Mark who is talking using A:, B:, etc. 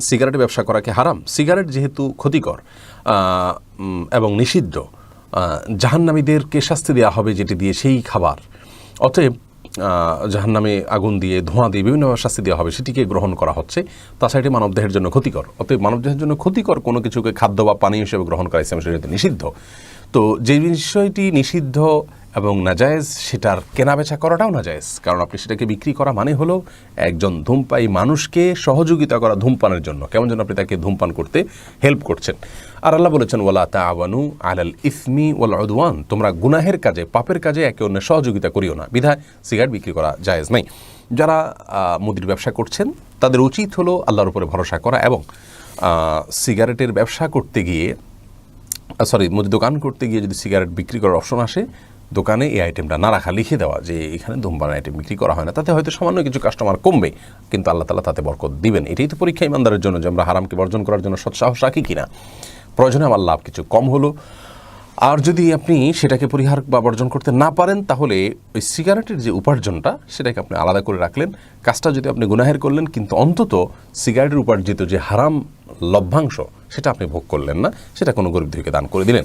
A: সিগারেটের ব্যবসা করা কি হারাম? সিগারেট যেহেতু ক্ষতিকর এবং নিষিদ্ধ, জাহান্নামীদেরকে শাস্তি দেওয়া হবে যেটি দিয়ে সেই খাবার, অতএব জাহান্নামে আগুন দিয়ে ধোঁয়া দিয়ে বিভিন্নভাবে শাস্তি দেওয়া হবে, সেটিকে গ্রহণ করা হচ্ছে। তাছাড়া এটি মানবদেহের জন্য ক্ষতিকর। অতএব মানবদেহের জন্য ক্ষতিকর কোনো কিছুকে খাদ্য বা পানীয় হিসেবে গ্রহণ করা ইসলাম শরীয়তে নিষিদ্ধ। তো যে বিষয়টি নিষিদ্ধ এবং নাজায়েজ, সেটার কেনাবেচা করাটাও নাজায়েজ, কারণ আপনি সেটাকে বিক্রি করা মানে হলো একজন ধূমপায়ী মানুষকে সহযোগিতা করা ধূমপানের জন্য, কেমন যেন আপনি তাকে ধূমপান করতে হেল্প করছেন। আর আল্লাহ বলেছেন ওয়ালা তাআওয়ানু আলাল ইসমি ওয়াল উদওয়ান, তোমরা গুনাহের কাজে, পাপের কাজে একে অন্যের সহযোগিতা করিও না, বিধায় সিগারেট বিক্রি করা জায়েজ নাই। যারা মুদির ব্যবসা করছেন তাদের উচিত হলো আল্লাহর উপরে ভরসা করা এবং সিগারেটের ব্যবসা করতে গিয়ে মুদি দোকান করতে গিয়ে যদি সিগারেট বিক্রি করার অপশন আসে, দোকানে এই আইটেমটা না রাখা, লিখে দেওয়া যে এখানে ধূমপান আইটেম বিক্রি করা হয় না। তাতে হয়তো সামান্য কিছু কাস্টমার কমবে, কিন্তু আল্লাহ তাআলা তাতে বরকত দিবেন। এটাই তো পরীক্ষা ইমানদারের জন্য, যে আমরা হারামকে বর্জন করার জন্য সৎসাহস রাখি কিনা। প্রয়োজনে আমার লাভ কিছু কম হলো, আর যদি আপনি সেটাকে পরিহার বা বর্জন করতে না পারেন, তাহলে ওই সিগারেটের যে উপার্জনটা সেটাকে আপনি আলাদা করে রাখলেন। কাজটা যদি আপনি গুনাহের করলেন, কিন্তু অন্তত সিগারেটের উপার্জিত যে হারাম লভ্যাংশ সেটা আপনি ভোগ করলেন না, সেটা কোনো গরিব দুঃখীকে দান করে দিলেন।